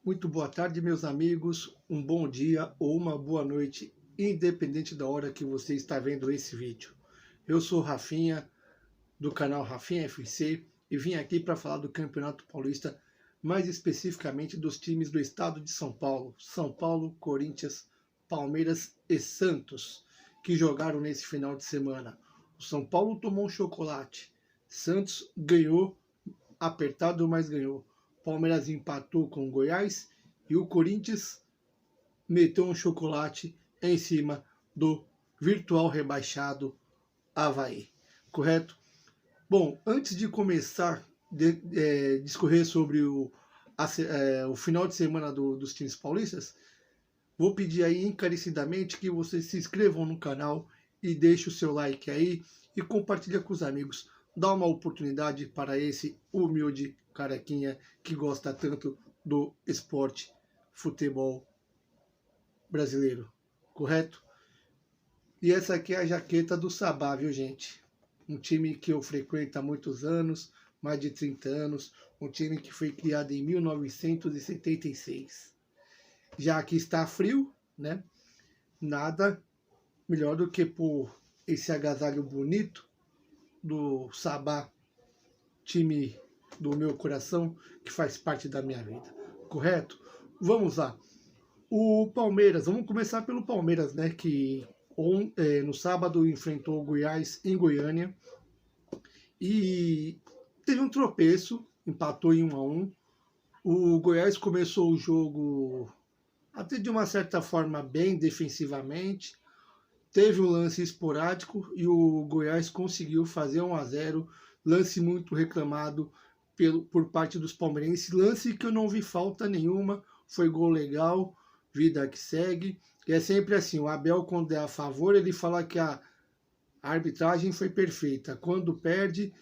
Muito boa tarde, meus amigos, um bom dia ou uma boa noite, independente da hora que você está vendo esse vídeo. Eu sou o Rafinha, do canal Rafinha FC, e vim aqui para falar do Campeonato Paulista, mais especificamente dos times do estado de São Paulo, São Paulo, Corinthians, Palmeiras e Santos, que jogaram nesse final de semana. O São Paulo tomou um chocolate, Santos ganhou, apertado, mas ganhou. Palmeiras empatou com o Goiás e o Corinthians meteu um chocolate em cima do virtual rebaixado Avaí. Correto? Bom, antes de começar a discorrer sobre o final de semana dos times paulistas, vou pedir aí encarecidamente que vocês se inscrevam no canal e deixem o seu like aí e compartilhe com os amigos. Dá uma oportunidade para esse humilde carequinha que gosta tanto do esporte futebol brasileiro, correto? E essa aqui é a jaqueta do Sabá, viu, gente? Um time que eu frequento há muitos anos, mais de 30 anos, um time que foi criado em 1976. Já aqui está frio, né? Nada melhor do que por esse agasalho bonito do Sabá, time do meu coração, que faz parte da minha vida, correto? Vamos lá. O Palmeiras, vamos começar pelo Palmeiras, né? Que no sábado enfrentou o Goiás em Goiânia e teve um tropeço, empatou em 1-1. O Goiás começou o jogo até de uma certa forma bem defensivamente. Teve um lance esporádico e o Goiás conseguiu fazer 1-0, lance muito reclamado por parte dos palmeirenses, lance que eu não vi falta nenhuma, foi gol legal, vida que segue. E é sempre assim, o Abel, quando é a favor, ele fala que a arbitragem foi perfeita. Quando perde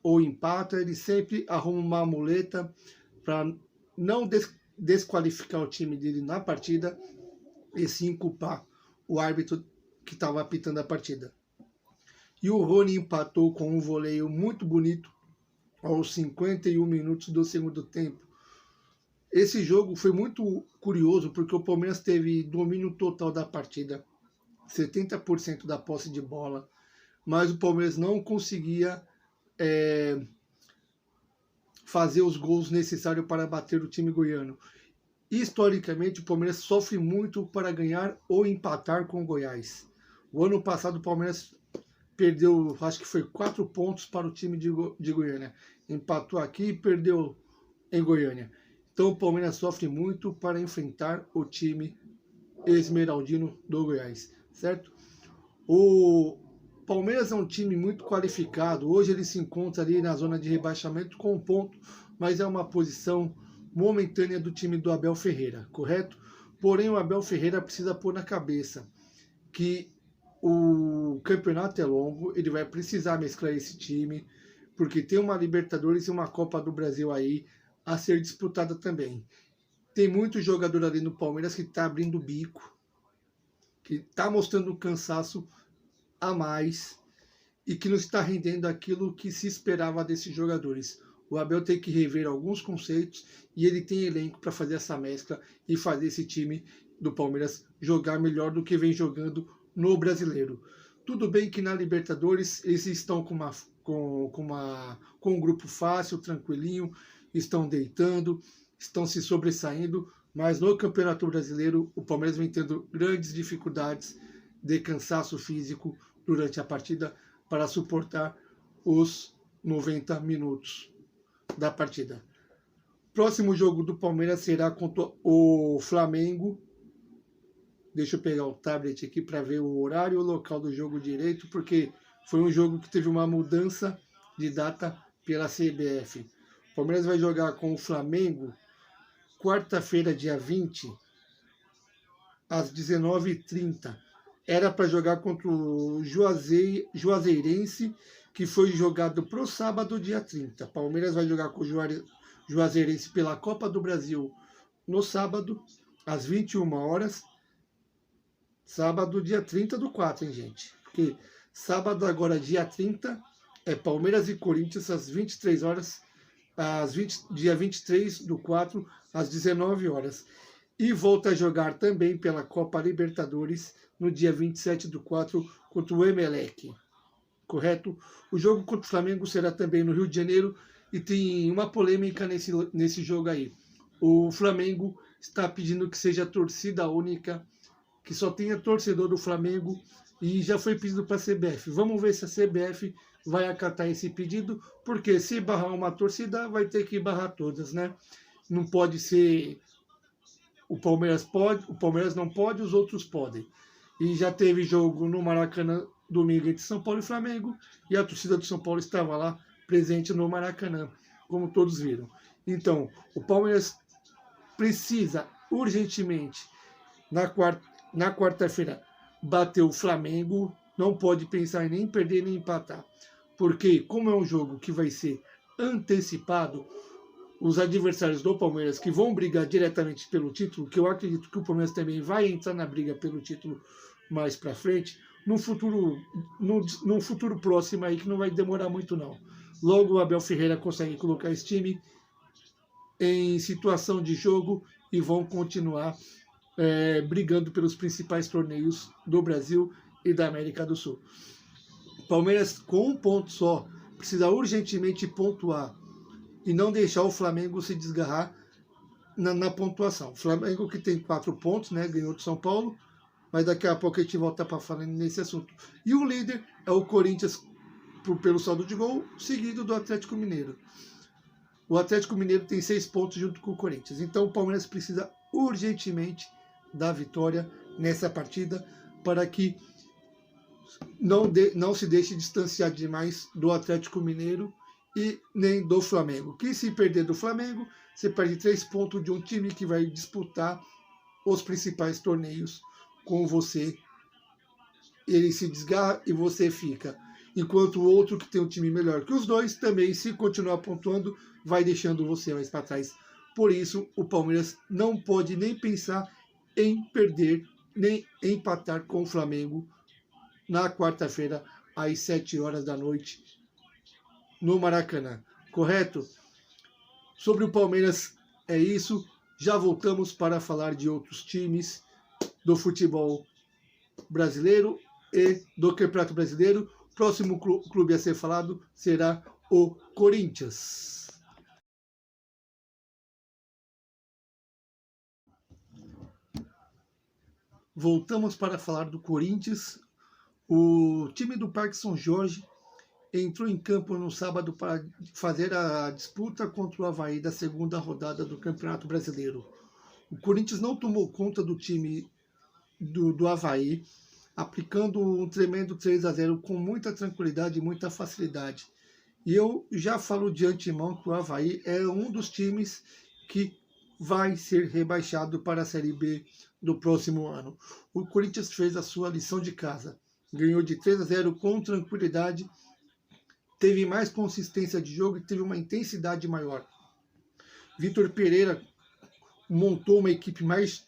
ou empata, ele sempre arruma uma muleta para não desqualificar o time dele na partida e sim culpar o árbitro que estava apitando a partida. E o Rony empatou com um voleio muito bonito aos 51 minutos do segundo tempo. Esse jogo foi muito curioso porque o Palmeiras teve domínio total da partida, 70% da posse de bola, mas o Palmeiras não conseguia fazer os gols necessários para bater o time goiano. Historicamente, o Palmeiras sofre muito para ganhar ou empatar com o Goiás. O ano passado o Palmeiras perdeu, acho que foi 4 pontos para o time de Goiânia. Empatou aqui e perdeu em Goiânia. Então o Palmeiras sofre muito para enfrentar o time esmeraldino do Goiás, certo? O Palmeiras é um time muito qualificado. Hoje ele se encontra ali na zona de rebaixamento com 1 ponto, mas é uma posição momentânea do time do Abel Ferreira, correto? Porém o Abel Ferreira precisa pôr na cabeça que o campeonato é longo, ele vai precisar mesclar esse time, porque tem uma Libertadores e uma Copa do Brasil aí a ser disputada também. Tem muito jogador ali no Palmeiras que está abrindo o bico, que está mostrando um cansaço a mais e que não está rendendo aquilo que se esperava desses jogadores. O Abel tem que rever alguns conceitos e ele tem elenco para fazer essa mescla e fazer esse time do Palmeiras jogar melhor do que vem jogando no Brasileiro. Tudo bem que na Libertadores eles estão com um grupo fácil, tranquilinho, estão deitando, estão se sobressaindo, mas no Campeonato Brasileiro o Palmeiras vem tendo grandes dificuldades de cansaço físico durante a partida para suportar os 90 minutos da partida. Próximo jogo do Palmeiras será contra o Flamengo. Deixa eu pegar o tablet aqui para ver o horário e o local do jogo direito, porque foi um jogo que teve uma mudança de data pela CBF. O Palmeiras vai jogar com o Flamengo quarta-feira, dia 20, às 19h30. Era para jogar contra o Juazeirense, que foi jogado para o sábado, dia 30. Palmeiras vai jogar com o Juazeirense pela Copa do Brasil no sábado, às 21 horas. Sábado, dia 30/4, hein, gente? Porque sábado, agora, dia 30, é Palmeiras e Corinthians, às 23 horas, dia 23/4, às 19 horas. E volta a jogar também pela Copa Libertadores no dia 27/4 contra o Emelec. Correto? O jogo contra o Flamengo será também no Rio de Janeiro e tem uma polêmica nesse jogo aí. O Flamengo está pedindo que seja torcida única, que só tenha torcedor do Flamengo, e já foi pedido para a CBF. Vamos ver se a CBF vai acatar esse pedido, porque se barrar uma torcida, vai ter que barrar todas, né? Não pode ser o Palmeiras pode, o Palmeiras não pode, os outros podem. E já teve jogo no Maracanã domingo entre São Paulo e Flamengo, e a torcida do São Paulo estava lá presente no Maracanã, como todos viram. Então, o Palmeiras precisa urgentemente, na quarta-feira, bater o Flamengo, não pode pensar em nem perder nem empatar. Porque, como é um jogo que vai ser antecipado, os adversários do Palmeiras que vão brigar diretamente pelo título, que eu acredito que o Palmeiras também vai entrar na briga pelo título mais para frente, num futuro próximo aí, que não vai demorar muito não. Logo o Abel Ferreira consegue colocar esse time em situação de jogo e vão continuar brigando pelos principais torneios do Brasil e da América do Sul. Palmeiras, com um ponto só, precisa urgentemente pontuar e não deixar o Flamengo se desgarrar na pontuação. O Flamengo que tem 4 pontos, né, ganhou do São Paulo, mas daqui a pouco a gente volta para falar nesse assunto. E o líder é o Corinthians pelo saldo de gol, seguido do Atlético Mineiro. O Atlético Mineiro tem 6 pontos junto com o Corinthians. Então o Palmeiras precisa urgentemente da vitória nessa partida para que não se deixe distanciar demais do Atlético Mineiro e nem do Flamengo. Que se perder do Flamengo, você perde 3 pontos de um time que vai disputar os principais torneios com você. Ele se desgarra e você fica. Enquanto o outro, que tem um time melhor que os dois, também, se continuar pontuando, vai deixando você mais para trás. Por isso, o Palmeiras não pode nem pensar em perder, nem empatar com o Flamengo na quarta-feira, às 7 horas da noite, no Maracanã. Correto? Sobre o Palmeiras é isso. Já voltamos para falar de outros times do futebol brasileiro e do Campeonato Brasileiro. Próximo clube a ser falado será o Corinthians. Voltamos para falar do Corinthians. O time do Parque São Jorge entrou em campo no sábado para fazer a disputa contra o Avaí da segunda rodada do Campeonato Brasileiro. O Corinthians não tomou conta do time do Avaí, aplicando um tremendo 3-0 com muita tranquilidade e muita facilidade. E eu já falo de antemão que o Avaí é um dos times que vai ser rebaixado para a Série B do próximo ano. O Corinthians fez a sua lição de casa. Ganhou de 3-0 com tranquilidade, teve mais consistência de jogo e teve uma intensidade maior. Vitor Pereira montou uma equipe mais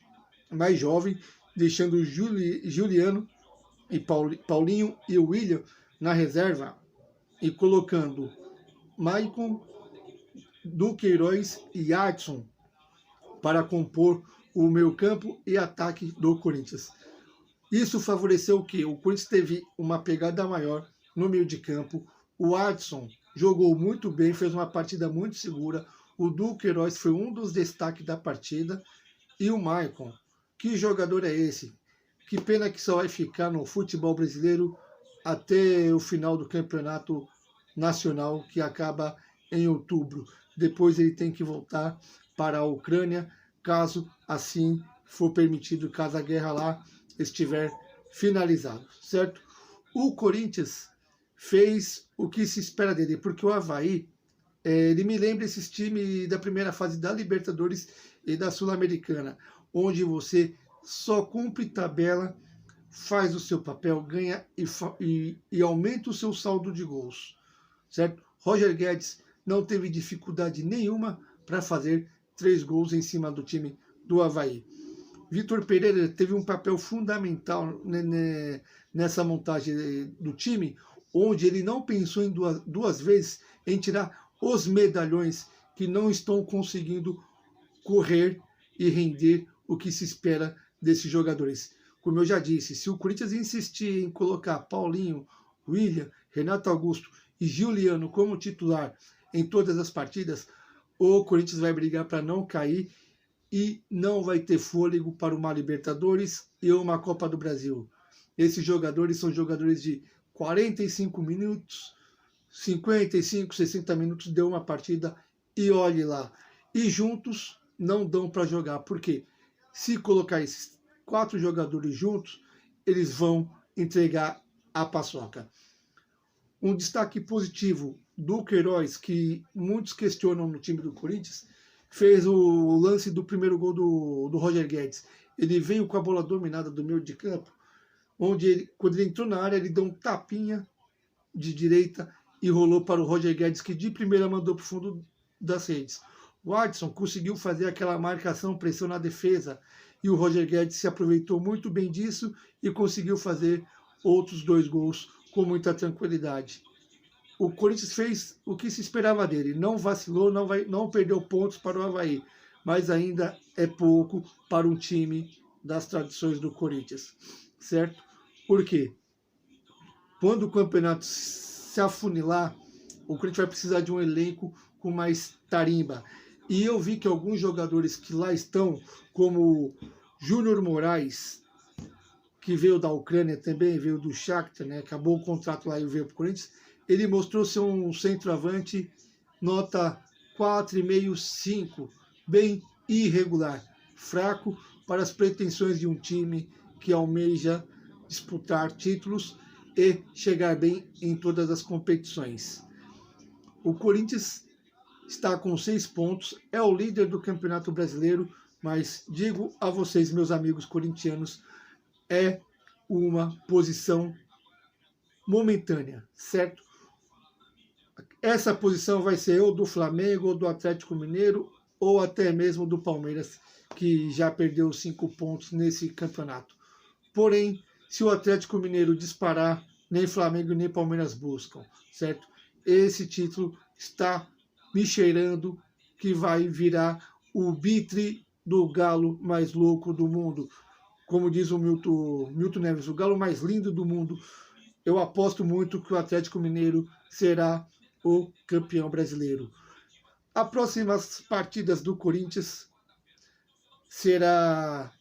jovem, deixando Juliano e Paulinho e o William na reserva e colocando Maicon, Duqueiroz e Adson para compor o meio-campo e ataque do Corinthians. Isso favoreceu o quê? O Corinthians teve uma pegada maior no meio de campo. O Adson jogou muito bem, fez uma partida muito segura. O Duqueiroz foi um dos destaques da partida. E o Maicon, que jogador é esse? Que pena que só vai ficar no futebol brasileiro até o final do campeonato nacional, que acaba em outubro. Depois ele tem que voltar para a Ucrânia, caso assim for permitido, caso a guerra lá estiver finalizado, certo? O Corinthians fez o que se espera dele, porque o Avaí, ele me lembra esses times da primeira fase da Libertadores e da Sul-Americana, onde você só cumpre tabela, faz o seu papel, ganha e aumenta o seu saldo de gols, certo? Roger Guedes não teve dificuldade nenhuma para fazer 3 gols em cima do time do Avaí. Vitor Pereira teve um papel fundamental nessa montagem do time, onde ele não pensou em duas vezes em tirar os medalhões que não estão conseguindo correr e render o que se espera desses jogadores. Como eu já disse, se o Corinthians insistir em colocar Paulinho, William, Renato Augusto e Giuliano como titular em todas as partidas, o Corinthians vai brigar para não cair e não vai ter fôlego para uma Libertadores e uma Copa do Brasil. Esses jogadores são jogadores de 45 minutos, 55, 60 minutos deu uma partida e olhe lá. E juntos não dão para jogar, porque se colocar esses 4 jogadores juntos, eles vão entregar a paçoca. Um destaque positivo do Queiroz, que muitos questionam no time do Corinthians, fez o lance do primeiro gol do Roger Guedes. Ele veio com a bola dominada do meio de campo, onde quando ele entrou na área, ele deu um tapinha de direita e rolou para o Roger Guedes, que de primeira mandou para o fundo das redes. O Adson conseguiu fazer aquela marcação, pressão na defesa, e o Roger Guedes se aproveitou muito bem disso e conseguiu fazer outros 2 gols com muita tranquilidade. O Corinthians fez o que se esperava dele, não vacilou, não perdeu pontos para o Avaí, mas ainda é pouco para um time das tradições do Corinthians, certo? Por quê? Quando o campeonato se afunilar, o Corinthians vai precisar de um elenco com mais tarimba. E eu vi que alguns jogadores que lá estão, como Júnior Moraes, que veio da Ucrânia também, veio do Shakhtar, né? Acabou o contrato lá e veio para o Corinthians, ele mostrou ser um centroavante nota 4,5, 5, bem irregular, fraco para as pretensões de um time que almeja disputar títulos e chegar bem em todas as competições. O Corinthians está com 6 pontos, é o líder do Campeonato Brasileiro, mas digo a vocês, meus amigos corintianos, é uma posição momentânea, certo? Essa posição vai ser ou do Flamengo, ou do Atlético Mineiro, ou até mesmo do Palmeiras, que já perdeu 5 pontos nesse campeonato. Porém, se o Atlético Mineiro disparar, nem Flamengo nem Palmeiras buscam, certo? Esse título está me cheirando que vai virar o bitre do galo mais louco do mundo. Como diz o Milton Neves, o galo mais lindo do mundo. Eu aposto muito que o Atlético Mineiro será o campeão brasileiro. As próximas partidas do Corinthians será...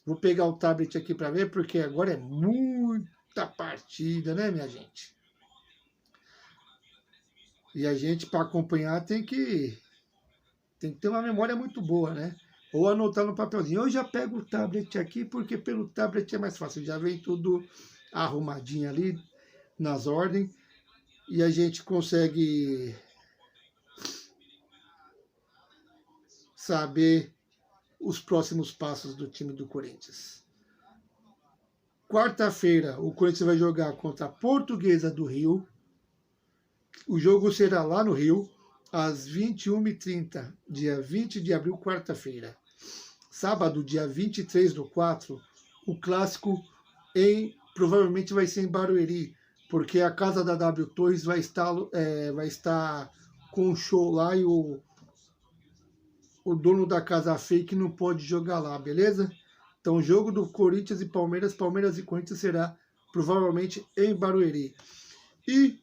Vou pegar o tablet aqui para ver, porque agora é muita partida, né, minha gente? E a gente, para acompanhar, tem que ter uma memória muito boa, né? Ou anotar no papelzinho. Eu já pego o tablet aqui, porque pelo tablet é mais fácil. Já vem tudo arrumadinho ali, nas ordens. E a gente consegue saber os próximos passos do time do Corinthians. Quarta-feira, o Corinthians vai jogar contra a Portuguesa do Rio. O jogo será lá no Rio, às 21h30, dia 20 de abril, quarta-feira. Sábado, dia 23/4, o clássico provavelmente vai ser em Barueri, porque a casa da W Torres vai estar com um show lá e o dono da casa fake não pode jogar lá, beleza? Então o jogo do Corinthians e Palmeiras e Corinthians será provavelmente em Barueri. E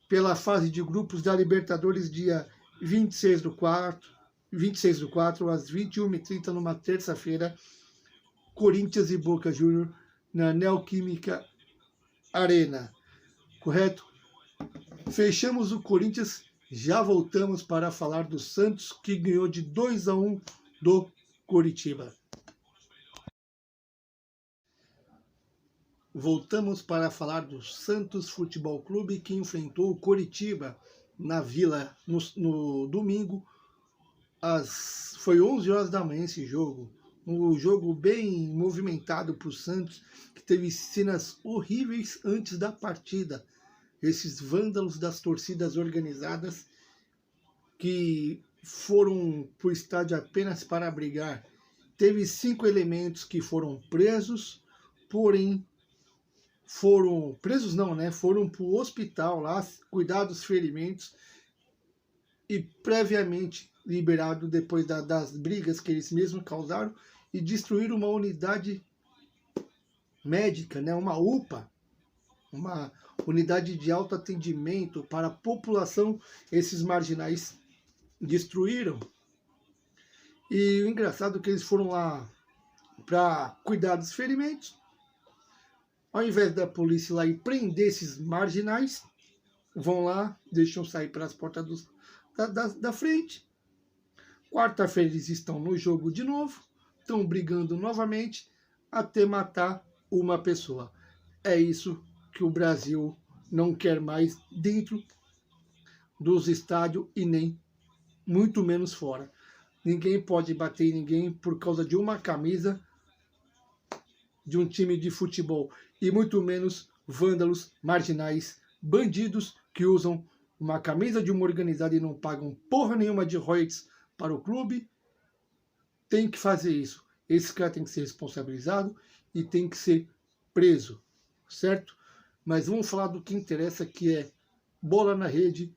pela fase de grupos da Libertadores, dia 26/4, às 21h30, numa terça-feira, Corinthians e Boca Juniors na Neoquímica Arena. Correto? Fechamos o Corinthians, já voltamos para falar do Santos, que ganhou de 2-1 do Coritiba. Voltamos para falar do Santos Futebol Clube, que enfrentou o Coritiba na Vila no domingo. Foi 11 horas da manhã esse jogo. Um jogo bem movimentado para o Santos, que teve cenas horríveis antes da partida. Esses vândalos das torcidas organizadas que foram para o estádio apenas para brigar. Teve 5 elementos que foram presos, porém foram presos não, né? Foram para o hospital lá, cuidar dos ferimentos e previamente liberado depois das brigas que eles mesmos causaram e destruíram uma unidade médica, né, uma UPA, uma unidade de alto atendimento para a população. Esses marginais destruíram. E o engraçado é que eles foram lá para cuidar dos ferimentos. Ao invés da polícia ir lá e prender esses marginais, vão lá, deixam sair pelas portas da frente. Quarta-feira eles estão no jogo de novo, estão brigando novamente até matar uma pessoa. É isso que o Brasil não quer mais dentro dos estádios e nem muito menos fora. Ninguém pode bater em ninguém por causa de uma camisa de um time de futebol. E muito menos vândalos, marginais, bandidos que usam uma camisa de uma organizada e não pagam porra nenhuma de royalties para o clube. Tem que fazer isso. Esse cara tem que ser responsabilizado e tem que ser preso, certo? Mas vamos falar do que interessa, que é bola na rede,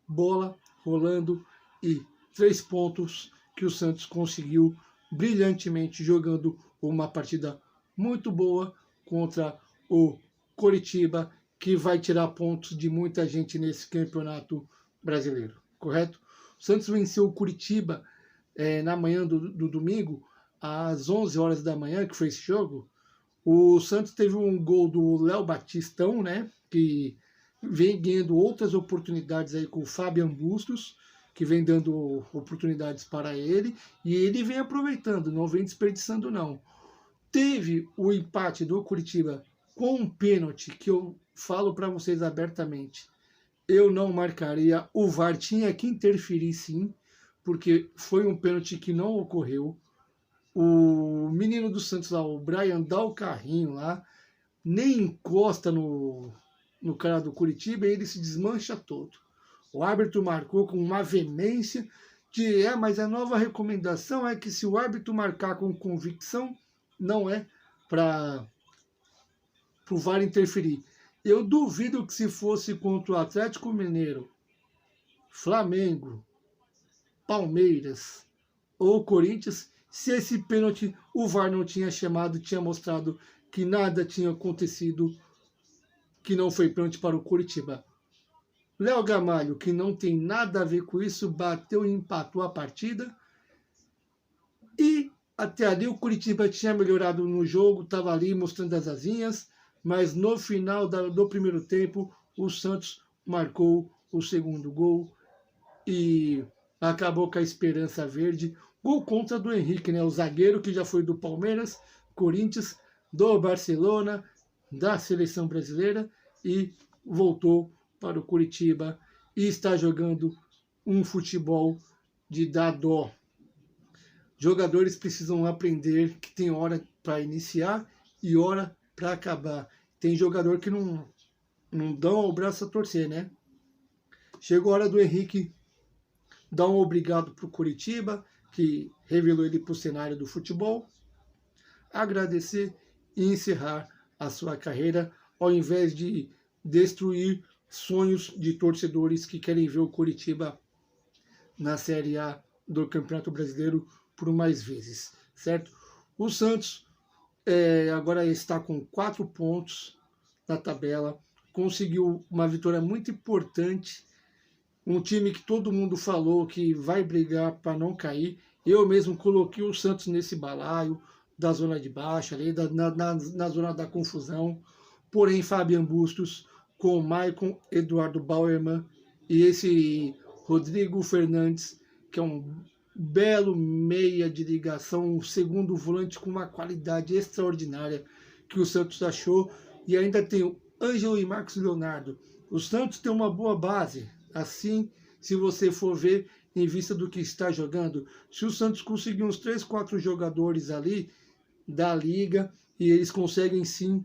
bola rolando e 3 pontos que o Santos conseguiu brilhantemente jogando uma partida muito boa contra o Coritiba, que vai tirar pontos de muita gente nesse campeonato brasileiro, correto? O Santos venceu o Coritiba na manhã do domingo, às 11 horas da manhã, que foi esse jogo. O Santos teve um gol do Léo Batistão, né, que vem ganhando outras oportunidades aí com o Fabian Bustos, que vem dando oportunidades para ele, e ele vem aproveitando, não vem desperdiçando não. Teve o empate do Coritiba com um pênalti que eu falo para vocês abertamente. Eu não marcaria, o VAR tinha que interferir sim, porque foi um pênalti que não ocorreu. O menino do Santos lá, o Brian, dá o carrinho lá, nem encosta no cara do Coritiba e ele se desmancha todo. O árbitro marcou com uma veemência de, mas a nova recomendação é que se o árbitro marcar com convicção, não é para o VAR interferir. Eu duvido que se fosse contra o Atlético Mineiro, Flamengo, Palmeiras ou Corinthians, se esse pênalti o VAR não tinha chamado, tinha mostrado que nada tinha acontecido, que não foi pênalti para o Coritiba. Léo Gamalho, que não tem nada a ver com isso, bateu e empatou a partida. E até ali o Coritiba tinha melhorado no jogo, estava ali mostrando as asinhas, mas no final do primeiro tempo o Santos marcou o segundo gol e acabou com a esperança verde. Gol contra do Henrique, né? O zagueiro que já foi do Palmeiras, Corinthians, do Barcelona, da seleção brasileira e voltou para o Coritiba e está jogando um futebol de dar dó. Jogadores precisam aprender que tem hora para iniciar e hora para acabar. Tem jogador que não dão o braço a torcer, né? Chegou a hora do Henrique dar um obrigado para o Coritiba, que revelou ele para o cenário do futebol, agradecer e encerrar a sua carreira, ao invés de destruir sonhos de torcedores que querem ver o Coritiba na Série A do Campeonato Brasileiro por mais vezes, certo? O Santos agora está com 4 pontos na tabela, conseguiu uma vitória muito importante, um time que todo mundo falou que vai brigar para não cair. Eu mesmo coloquei o Santos nesse balaio da zona de baixo, ali, na zona da confusão. Porém, Fabian Bustos, com o Maicon Eduardo Bauerman e esse Rodrigo Fernandes, que é um belo meia de ligação, um segundo volante com uma qualidade extraordinária que o Santos achou. E ainda tem o Ângelo e Marcos Leonardo. O Santos tem uma boa base. Assim, se você for ver em vista do que está jogando, se o Santos conseguir uns 3, 4 jogadores ali da liga e eles conseguem sim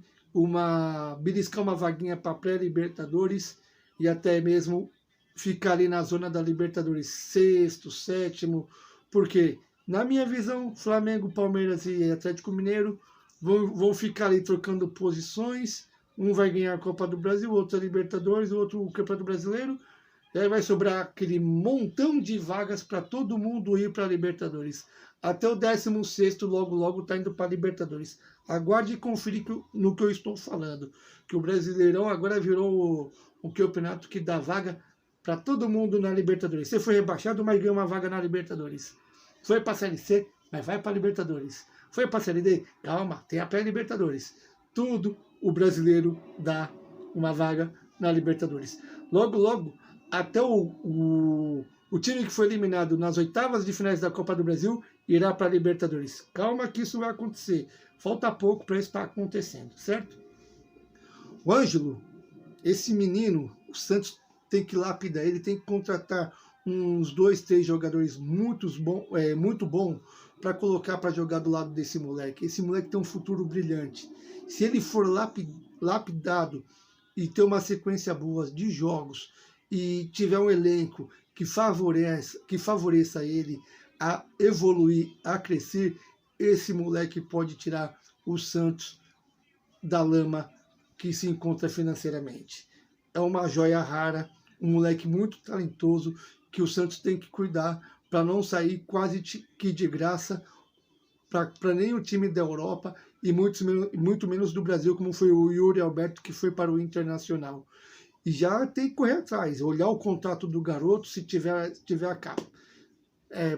beliscar uma vaguinha para pré-Libertadores e até mesmo ficar ali na zona da Libertadores, 6º, 7º, porque na minha visão, Flamengo, Palmeiras e Atlético Mineiro vão ficar ali trocando posições. Um vai ganhar a Copa do Brasil, outro a Libertadores, o outro o Campeonato Brasileiro. E aí vai sobrar aquele montão de vagas para todo mundo ir para a Libertadores. Até o 16º logo logo está indo para a Libertadores. Aguarde e confira no que eu estou falando. Que o Brasileirão agora virou o campeonato que dá vaga para todo mundo na Libertadores. Você foi rebaixado, mas ganhou uma vaga na Libertadores. Foi para a Série C, mas vai para a Libertadores. Foi para a Série D, calma, tem a pré-Libertadores. Tudo o brasileiro dá uma vaga na Libertadores. Logo, logo, até o time que foi eliminado nas oitavas de finais da Copa do Brasil irá para a Libertadores. Calma que isso vai acontecer. Falta pouco para isso estar acontecendo, certo? O Ângelo, esse menino, o Santos tem que lapidar ele, tem que contratar uns 2, 3 jogadores muito bom para colocar para jogar do lado desse moleque. Esse moleque tem um futuro brilhante. Se ele for lapidado e ter uma sequência boa de jogos e tiver um elenco que favoreça ele a evoluir, a crescer, esse moleque pode tirar o Santos da lama que se encontra financeiramente. É uma joia rara, um moleque muito talentoso que o Santos tem que cuidar para não sair quase que de graça para nem o time da Europa e muito menos do Brasil, como foi o Yuri Alberto, que foi para o Internacional. E já tem que correr atrás, olhar o contrato do garoto, se tiver a capa.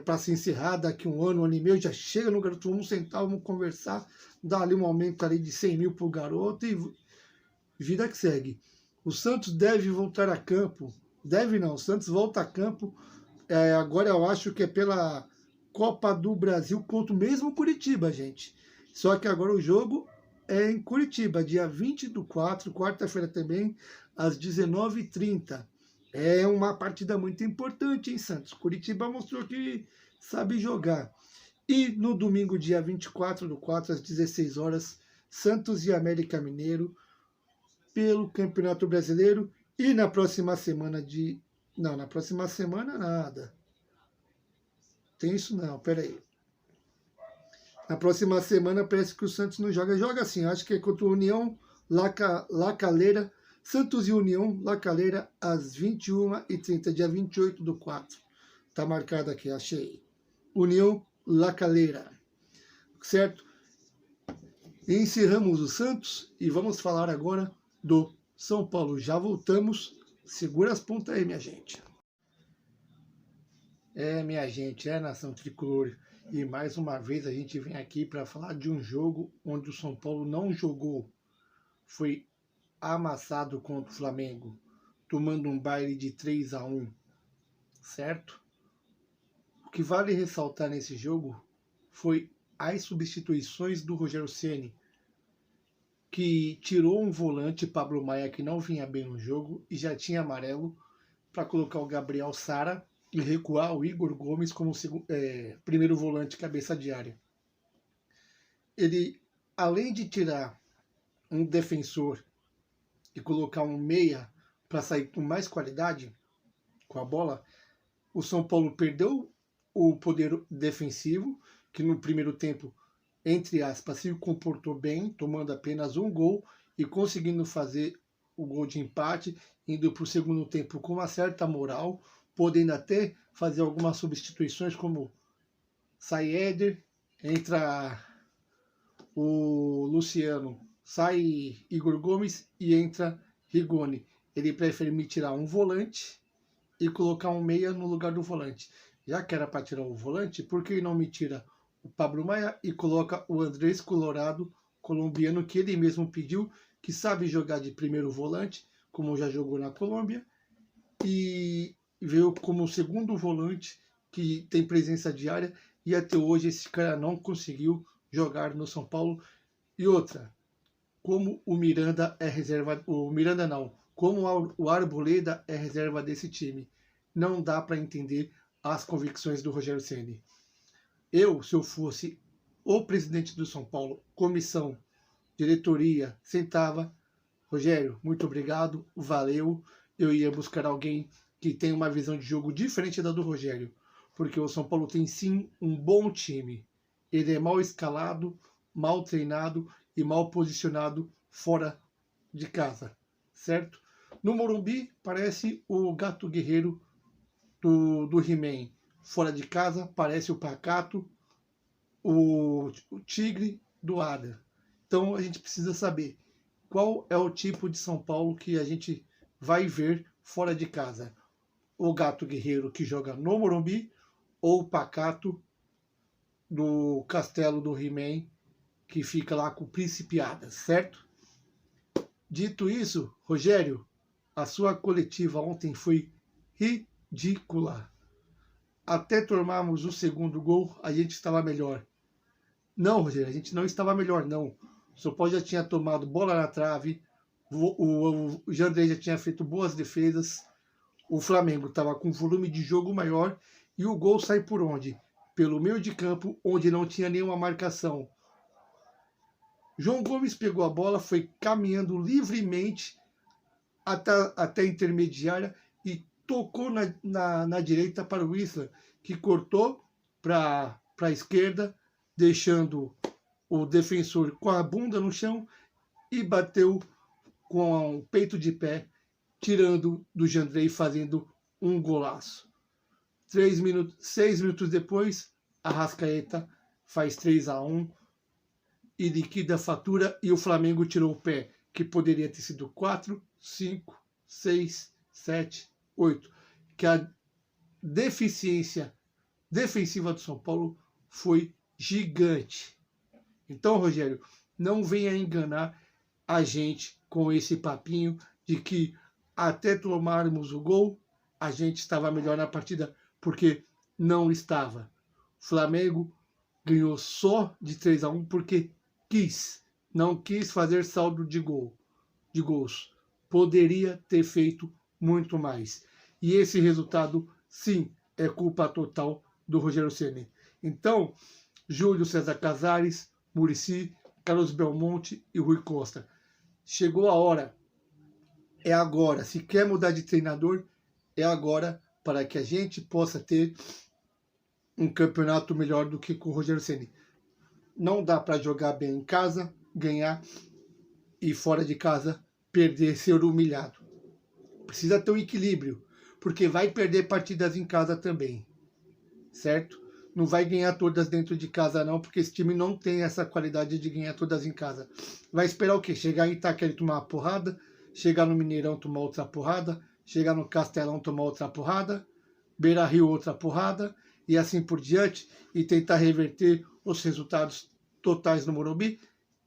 Para se encerrar daqui um ano e meio, já chega no garoto, vamos sentar, vamos conversar, dá ali um aumento ali de 100 mil para o garoto e vida que segue. O Santos deve voltar a campo, o Santos volta a campo, agora eu acho que é pela Copa do Brasil contra o mesmo Curitiba, gente. Só que agora o jogo é em Curitiba, dia 20/4, quarta-feira também, às 19h30. É uma partida muito importante, hein, Santos? Curitiba mostrou que sabe jogar. E no domingo, dia 24/4, às 16 horas, Santos e América Mineiro, pelo Campeonato Brasileiro. E na próxima semana Não, na próxima semana nada. Tem isso não, peraí. Na próxima semana parece que o Santos não joga. Joga assim, acho que é contra o União La Calera. Santos e União La Calera às 21h30, dia 28/4. Tá marcado aqui, achei. União La Calera. Certo? E encerramos o Santos e vamos falar agora do São Paulo. Já voltamos. Segura as pontas aí, minha gente. Minha gente, nação tricolor. E mais uma vez a gente vem aqui para falar de um jogo onde o São Paulo não jogou. Foi amassado contra o Flamengo, tomando um baile de 3-1, certo? O que vale ressaltar nesse jogo foi as substituições do Rogério Ceni, que tirou um volante, Pablo Maia, que não vinha bem no jogo e já tinha amarelo, para colocar o Gabriel Sara e recuar o Igor Gomes como primeiro volante cabeça de área. Ele, além de tirar um defensor e colocar um meia para sair com mais qualidade com a bola, o São Paulo perdeu o poder defensivo, que no primeiro tempo, entre aspas, se comportou bem, tomando apenas um gol e conseguindo fazer o gol de empate, indo para o segundo tempo com uma certa moral, podendo até fazer algumas substituições, como sai Éder, entra o Luciano, sai Igor Gomes e entra Rigoni. Ele prefere me tirar um volante e colocar um meia no lugar do volante. Já que era para tirar o volante, por que não me tira o Pablo Maia e coloca o Andrés Colorado, colombiano, que ele mesmo pediu, que sabe jogar de primeiro volante, como já jogou na Colômbia, e veio como segundo volante, que tem presença diária, e até hoje esse cara não conseguiu jogar no São Paulo. E outra, como o Miranda é reserva, o Miranda não, como o Arboleda é reserva desse time. Não dá para entender as convicções do Rogério Ceni. Se eu fosse o presidente do São Paulo, comissão, diretoria, sentava, Rogério, muito obrigado, valeu, eu ia buscar alguém que tem uma visão de jogo diferente da do Rogério, porque o São Paulo tem sim um bom time. Ele é mal escalado, mal treinado e mal posicionado fora de casa, certo? No Morumbi, parece o gato guerreiro do He-Man. Fora de casa, parece o pacato, o tigre do Ada. Então a gente precisa saber qual é o tipo de São Paulo que a gente vai ver fora de casa. O gato guerreiro que joga no Morumbi ou o pacato do castelo do He-Man que fica lá com o Príncipe Ada, certo? Dito isso, Rogério, a sua coletiva ontem foi ridícula. Até tomarmos o segundo gol, a gente estava melhor. Não, Rogério, a gente não estava melhor, não. O São Paulo já tinha tomado bola na trave, o Jandrei já tinha feito boas defesas, o Flamengo estava com volume de jogo maior e o gol sai por onde? Pelo meio de campo, onde não tinha nenhuma marcação. João Gomes pegou a bola, foi caminhando livremente até a intermediária e tocou na direita para o Isla, que cortou para a esquerda, deixando o defensor com a bunda no chão e bateu com o peito de pé, tirando do Jandrei, fazendo um golaço. 6 minutos depois, a Arrascaeta faz 3-1 e liquida a fatura, e o Flamengo tirou o pé, que poderia ter sido 4, 5, 6, 7, 8. Que a deficiência defensiva do São Paulo foi gigante. Então, Rogério, não venha enganar a gente com esse papinho de que até tomarmos o gol, a gente estava melhor na partida, porque não estava. O Flamengo ganhou só de 3-1 porque não quis fazer saldo de gols. Poderia ter feito muito mais. E esse resultado, sim, é culpa total do Rogério Ceni. Então, Júlio César Casares, Muricy, Carlos Belmonte e Rui Costa. Chegou a hora. É agora. Se quer mudar de treinador, é agora, para que a gente possa ter um campeonato melhor do que com o Rogério Ceni. Não dá para jogar bem em casa, ganhar, e fora de casa perder, ser humilhado. Precisa ter um equilíbrio, porque vai perder partidas em casa também, certo? Não vai ganhar todas dentro de casa não, porque esse time não tem essa qualidade de ganhar todas em casa. Vai esperar o quê? Chegar em Itaquera e tomar uma porrada, chegar no Mineirão tomar outra porrada, chegar no Castelão tomar outra porrada, Beira-Rio outra porrada, e assim por diante, e tentar reverter os resultados totais no Morumbi.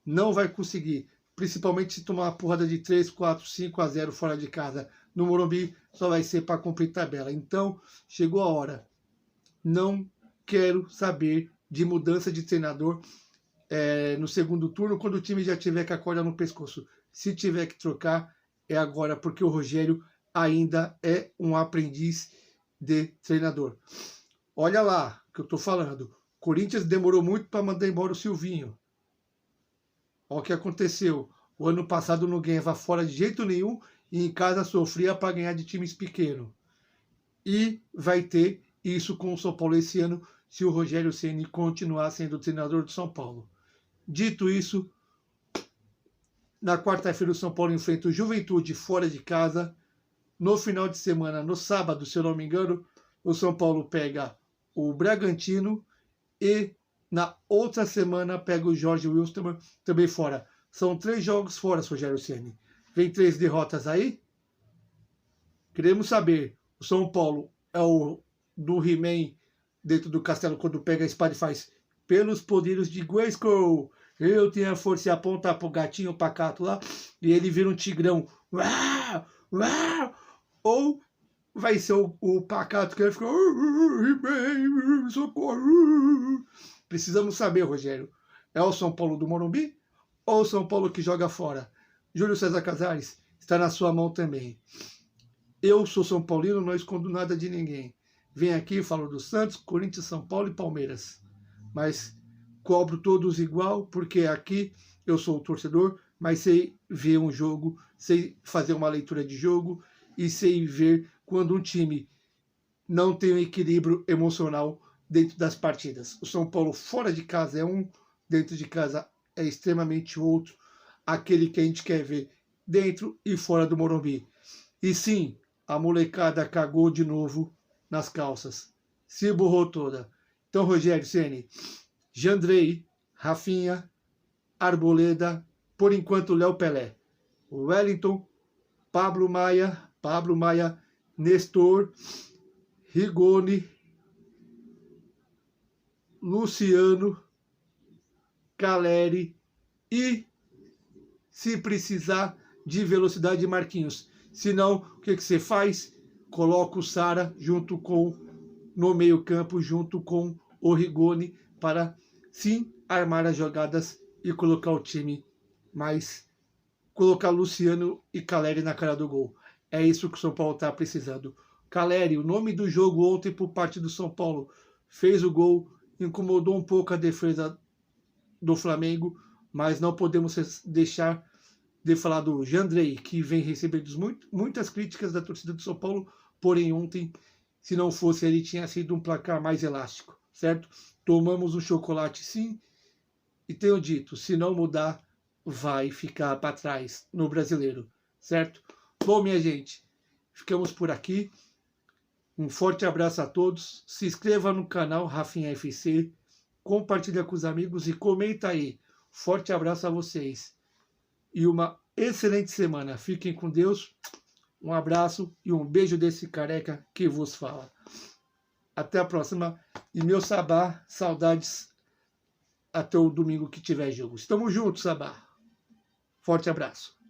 Não vai conseguir, principalmente se tomar uma porrada de 3, 4, 5-0 fora de casa. No Morumbi só vai ser para cumprir tabela. Então, chegou a hora. Não quero saber de mudança de treinador no segundo turno, quando o time já tiver com a corda no pescoço. Se tiver que trocar, é agora, porque o Rogério ainda é um aprendiz de treinador. Olha lá o que eu estou falando. Corinthians demorou muito para mandar embora o Silvinho. Olha o que aconteceu. O ano passado não ganhava fora de jeito nenhum e em casa sofria para ganhar de times pequenos. E vai ter isso com o São Paulo esse ano, se o Rogério Ceni continuar sendo o treinador do São Paulo. Dito isso, na quarta-feira o São Paulo enfrenta o Juventude fora de casa. No final de semana, no sábado, se eu não me engano, o São Paulo pega o Bragantino e na outra semana pega o Jorge Wilstermann também fora. São 3 jogos fora, Rogério Ceni. Vem 3 derrotas aí? Queremos saber. O São Paulo é o do He-Man dentro do castelo, quando pega a espada e faz pelos poderes de Grayskull. Eu tenho a força e aponta pro gatinho pacato lá e ele vira um tigrão. Uau! Uau! Ou vai ser o pacato que vai ficar He-Man, socorro! Precisamos saber, Rogério. É o São Paulo do Morumbi ou o São Paulo que joga fora? Júlio César Casares, está na sua mão também. Eu sou São Paulino, não escondo nada de ninguém. Venho aqui e falo do Santos, Corinthians, São Paulo e Palmeiras. Mas cobro todos igual, porque aqui eu sou o torcedor, mas sei ver um jogo, sei fazer uma leitura de jogo e sei ver quando um time não tem um equilíbrio emocional dentro das partidas. O São Paulo fora de casa é um, dentro de casa é extremamente outro, aquele que a gente quer ver dentro e fora do Morumbi. E sim, a molecada cagou de novo nas calças. Se borrou toda. Então, Rogério Ceni, Jandrei, Rafinha, Arboleda, por enquanto Léo Pelé, Wellington, Pablo Maia, Nestor, Rigoni, Luciano, Caleri e, se precisar, de velocidade, Marquinhos. Se não, o que você faz? Coloca o Sara junto com, no meio campo, junto com o Rigoni, para sim armar as jogadas e colocar o time mais, colocar Luciano e Caleri na cara do gol. É isso que o São Paulo está precisando. Caleri, o nome do jogo ontem por parte do São Paulo, fez o gol, incomodou um pouco a defesa do Flamengo, mas não podemos deixar de falar do Jandrei, que vem recebendo muitas críticas da torcida do São Paulo, porém ontem, se não fosse ele, tinha sido um placar mais elástico, certo? Tomamos um chocolate sim, e tenho dito, se não mudar, vai ficar para trás no Brasileiro, certo? Bom, minha gente, ficamos por aqui. Um forte abraço a todos. Se inscreva no canal Rafinha FC, compartilha com os amigos e comenta aí. Forte abraço a vocês. E uma excelente semana. Fiquem com Deus. Um abraço e um beijo desse careca que vos fala. Até a próxima. E meu Sabá, saudades até o domingo que tiver jogo. Estamos juntos, Sabá. Forte abraço.